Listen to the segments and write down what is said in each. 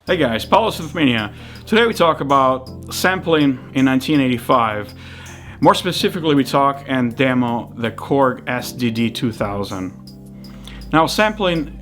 Hey guys, Paulus with Mania. Today we talk about sampling in 1985. More specifically, we talk and demo the Korg SDD-2000. Now, sampling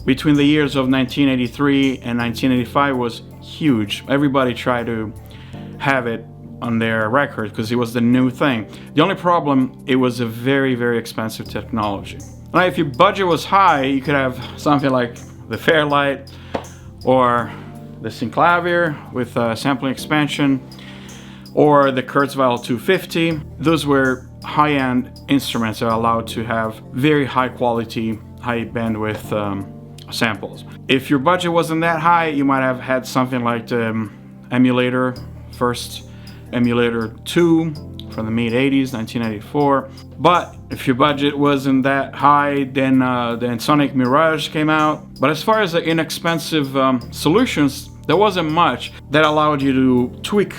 between the years of 1983 and 1985 was huge. Everybody tried to have it on their record because it was the new thing. The only problem, it was a very, very expensive technology. Now, if your budget was high, you could have something like the Fairlight or the Synclavier with sampling expansion, or the Kurzweil 250. Those were high-end instruments that are allowed to have very high quality, high bandwidth samples. If your budget wasn't that high, you might have had something like the emulator, first emulator 2 from the mid-80s, 1984. But if your budget wasn't that high, then Sonic Mirage came out. But as far as the inexpensive solutions, there wasn't much that allowed you to tweak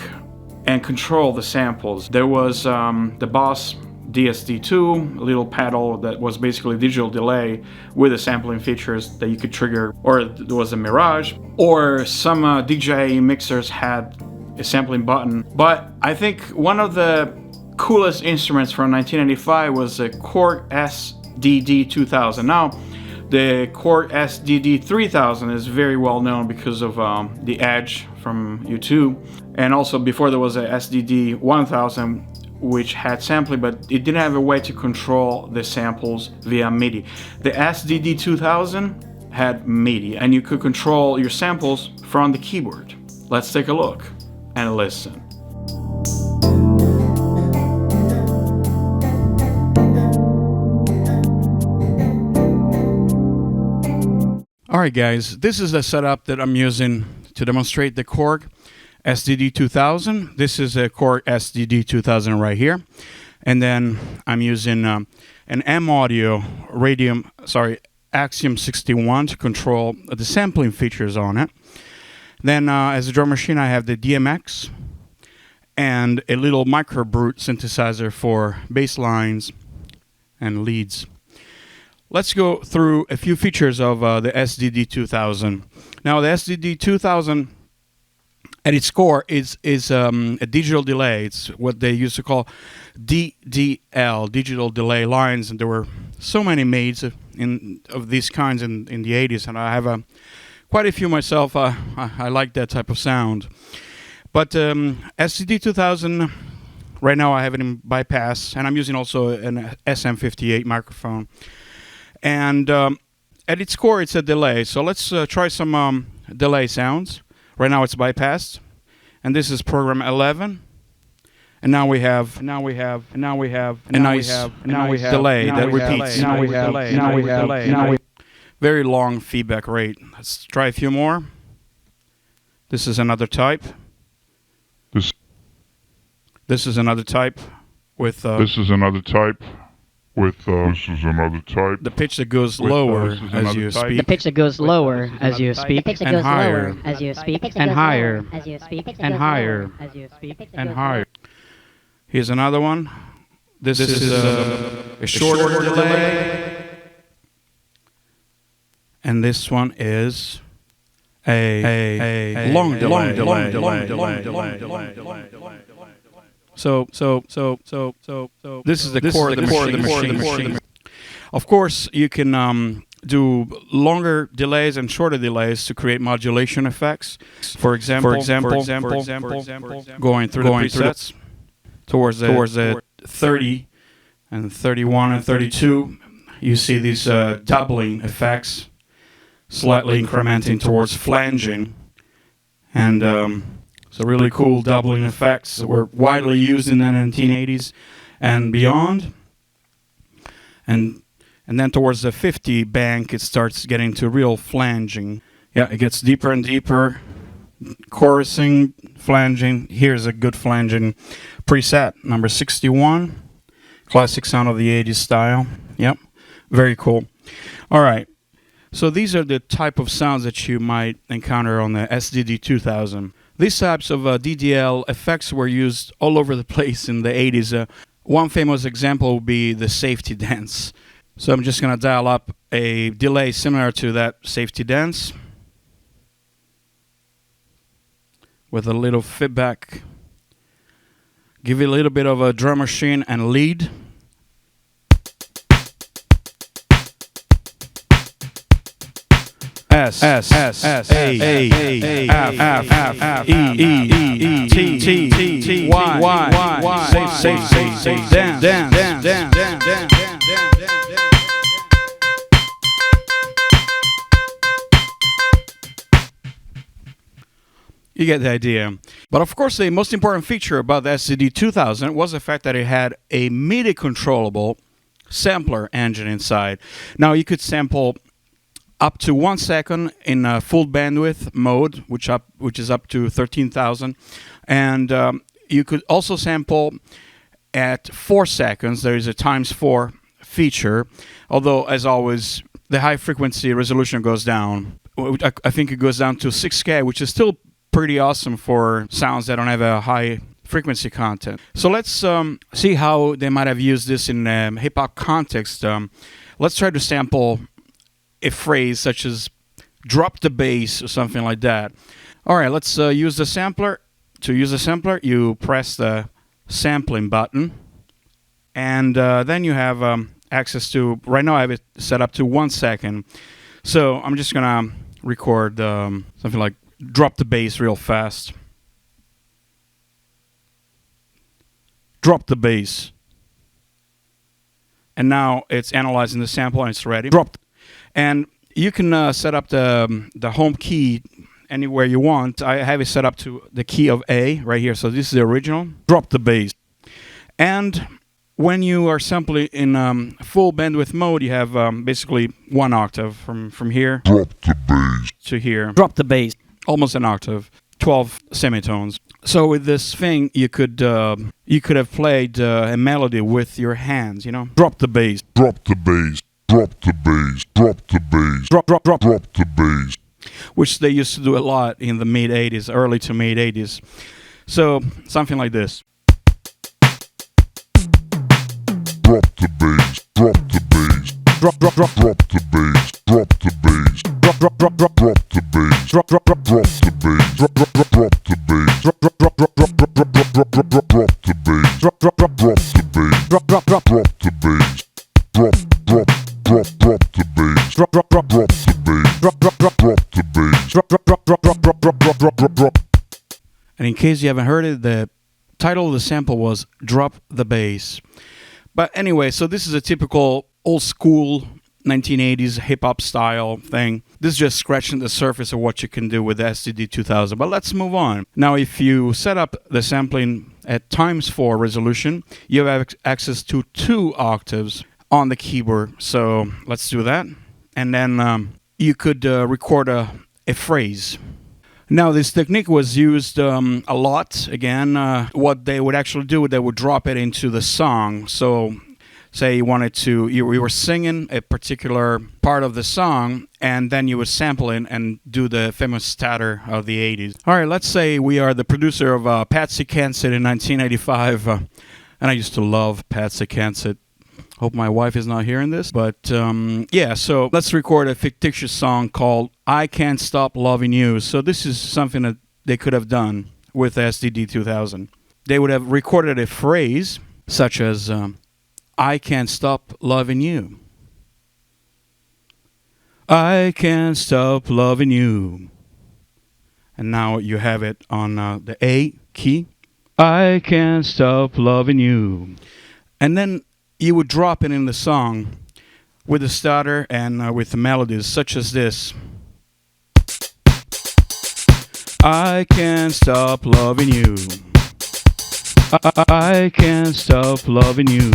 and control the samples. There was the Boss DSD-2, a little pedal that was basically digital delay with the sampling features that you could trigger, or there was a Mirage, or some DJ mixers had a sampling button. But I think one of the coolest instruments from 1985 was the Korg SDD-2000. Now, the Korg SDD-2000 is very well known because of the Edge from U2, and also before there was a SDD-1000 which had sampling, but it didn't have a way to control the samples via MIDI. The SDD-2000 had MIDI, and you could control your samples from the keyboard. Let's take a look and listen. Alright guys, this is the setup that I'm using to demonstrate the Korg SDD-2000. This is a Korg SDD-2000 right here. And then I'm using an M-Audio Axiom 61 to control the sampling features on it. Then as a drum machine I have the DMX and a little micro brute synthesizer for bass lines and leads. Let's go through a few features of the SDD-2000. Now, the SDD-2000, at its core, is a digital delay. It's what they used to call DDL, digital delay lines, and there were so many made of these kinds in the 80s, and I have quite a few myself. I like that type of sound. But SDD-2000, right now I have it in bypass, and I'm using also an SM58 microphone. And at its core, it's a delay. So let's try some delay sounds. Right now, it's bypassed, and this is program 11. And now we have a nice delay that repeats. Very long feedback rate. Let's try a few more. This is another type. This is another type with. This is another type. The pitch that goes lower as you speak. The pitch that goes lower as you speak. And higher. As you speak. And higher. And higher. And higher. Here's another one. This is a shorter delay. And this one is a long delay. So this is the core of the machine. Of course, you can do longer delays and shorter delays to create modulation effects. For example, going through the presets towards the 30 and 31 and 32, you see these doubling effects, slightly incrementing towards flanging, and so really cool doubling effects that were widely used in the 1980s and beyond. And then towards the 50 bank, it starts getting to real flanging. Yeah, it gets deeper and deeper. Chorusing, flanging. Here's a good flanging preset, number 61. Classic sound of the 80s style. Yep, very cool. All right, so these are the type of sounds that you might encounter on the SDD-2000. These types of DDL effects were used all over the place in the 80s. One famous example would be the safety dance. So I'm just going to dial up a delay similar to that safety dance. with a little feedback. Give it a little bit of a drum machine and lead. S S S S A F F F E T T Y say dance. You get the idea. But of course, the most important feature about the SDD-2000 was the fact that it had a MIDI controllable sampler engine inside. Now you could sample up to 1 second in full bandwidth mode, which is up to 13,000, and you could also sample at 4 seconds. There is a ×4 feature, although as always the high frequency resolution goes down. I think it goes down to 6K, which is still pretty awesome for sounds that don't have a high frequency content. So let's see how they might have used this in hip hop context. Let's try to sample a phrase such as drop the bass or something like that. All right, let's use the sampler. To use the sampler, you press the sampling button, and then you have access to, right now I have it set up to 1 second. So I'm just gonna record something like drop the bass real fast. Drop the bass. And now it's analyzing the sample and it's ready. Drop. And you can set up the home key anywhere you want. I have it set up to the key of A right here. So this is the original. Drop the bass. And when you are sampling in full bandwidth mode, you have basically 1 octave from here. Drop the bass. To here. Drop the bass. Almost an octave. 12 semitones. So with this thing, you could have played a melody with your hands, you know. Drop the bass. Drop the bass. Drop the bass. Drop the bass. Drop. Drop the bass. Which they used to do a lot in the mid-80s, early to mid-80s. So something like this. Drop the bass. Drop the bass. Drop the bass. Drop the bass. Drop the bass. Drop the bass. Drop the bass. Drop the bass. Drop the bass. Drop the bass. Drop the bass. And in case you haven't heard it, the title of the sample was Drop the Bass. But anyway, so this is a typical old school 1980s hip-hop style thing. This is just scratching the surface of what you can do with the SDD-2000. But let's move on. Now, if you set up the sampling at ×4 resolution, you have access to 2 octaves on the keyboard. So let's do that. And then you could record a phrase. Now, this technique was used a lot. Again, what they would actually do, they would drop it into the song. So say you were singing a particular part of the song, and then you would sample it and do the famous stutter of the 80s. All right, let's say we are the producer of Patsy Can't Sit in 1985. And I used to love Patsy Can't Sit. Hope my wife is not hearing this. But yeah, so let's record a fictitious song called I Can't Stop Loving You. So this is something that they could have done with SDD-2000. They would have recorded a phrase such as I can't stop loving you. I can't stop loving you. And now you have it on the A key. I can't stop loving you. And then you would drop it in the song with the stutter and with the melodies such as this. I can't stop loving you. I can't stop loving you.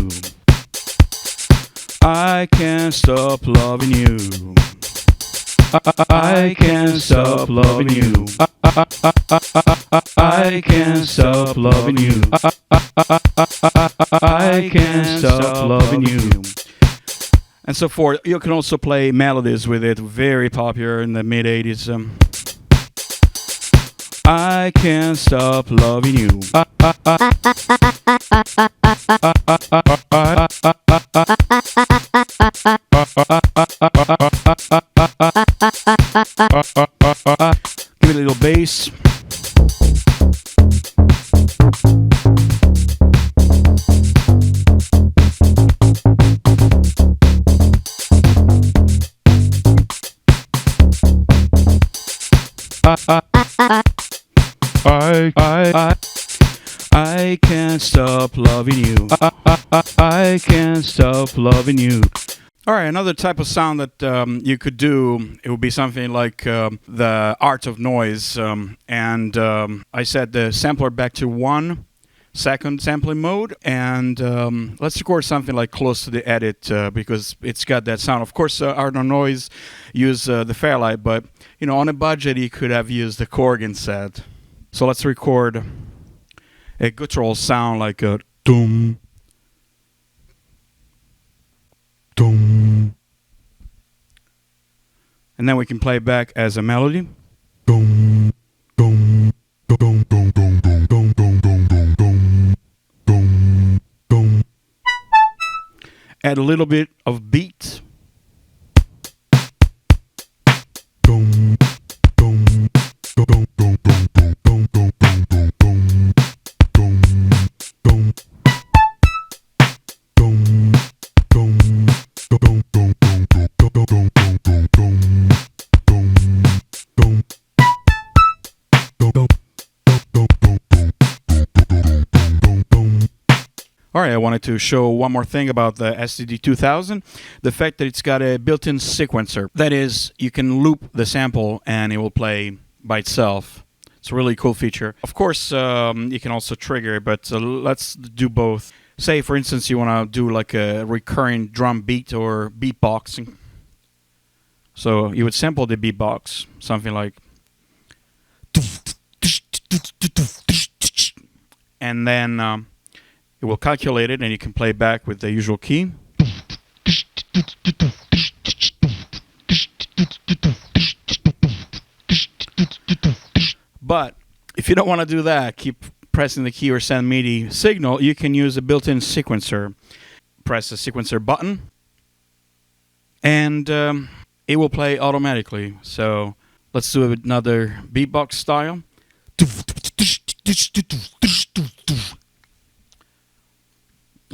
I can't stop loving you. I can't stop loving you. I can't stop loving you. I can't stop loving you. And so forth. You can also play melodies with it, very popular in the mid-80s. I can't stop loving you. Give it a little bass. I can't stop loving you. I can't stop loving you. All right, another type of sound that you could do, it would be something like the art of noise. I set the sampler back to 1 second sampling mode, and let's record something like close to the edit because it's got that sound. Of course, art of noise use the Fairlight, but you know, on a budget, you could have used the Korg instead. So let's record a guttural sound like a dum, dum. And then we can play it back as a melody. Dum, dum, dum, dum, dum, dum, dum, dum, dum, dum, dum, dum. Add a little bit of beat. Dum, dum, dum, dum, dum, dum, dum, dum, dum, dum, dum. Alright, I wanted to show one more thing about the SDD-2000. The fact that it's got a built-in sequencer. That is, you can loop the sample and it will play by itself. It's a really cool feature. Of course, you can also trigger it, but let's do both. Say, for instance, you want to do like a recurring drum beat or beatboxing. So you would sample the beatbox, something like... And then it will calculate it and you can play back with the usual key. But if you don't want to do that, keep pressing the key or send MIDI signal, you can use a built-in sequencer. Press the sequencer button and it will play automatically. So let's do another beatbox style.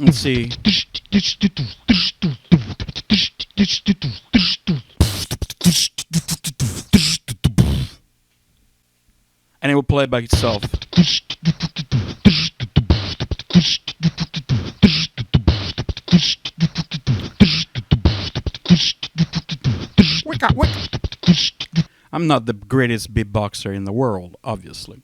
Let's see. And it will play by itself. I'm not the greatest beatboxer in the world, obviously.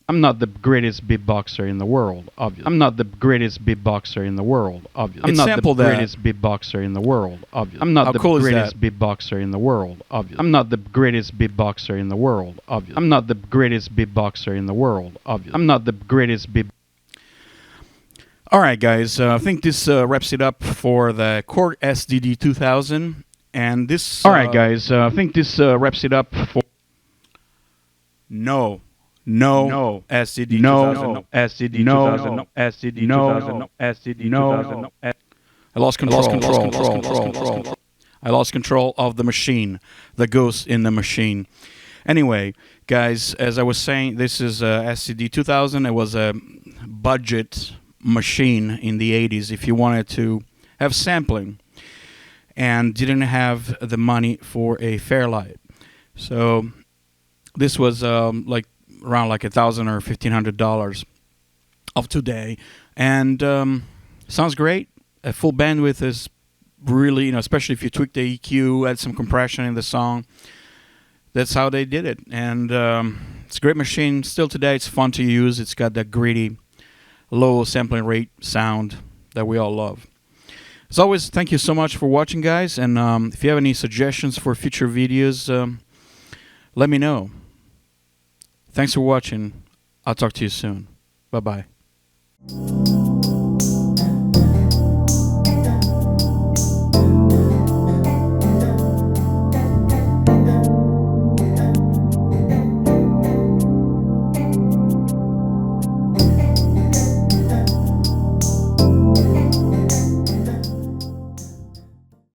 I'm not the greatest beatboxer in the world, obviously. I'm not the greatest beatboxer in the world, obviously. I'm not the greatest beatboxer in the world, obviously. I'm not the greatest beatboxer in the world, obviously. I'm not the greatest beatboxer in the world, obviously. I'm not the greatest beatboxer in the world, obviously. I'm not the greatest beat. All right, guys. I think this wraps it up for the Korg SDD-2000, and this. All right, guys. I think this wraps it up for. No, SDD-2000, no, SDD-2000, no, SDD-2000, no, SDD-2000, no. I lost control. I lost control of the machine, the ghost in the machine. Anyway, guys, as I was saying, this is SDD-2000. It was a budget machine in the 80s if you wanted to have sampling and didn't have the money for a Fairlight. So this was like around like $1,000 or $1,500 of today, and sounds great. A full bandwidth is really, you know, especially if you tweak the EQ, add some compression in the song. That's how they did it, and it's a great machine. Still today, it's fun to use. It's got that gritty, low sampling rate sound that we all love. As always, thank you so much for watching, guys, and if you have any suggestions for future videos, let me know. Thanks for watching. I'll talk to you soon. Bye-bye.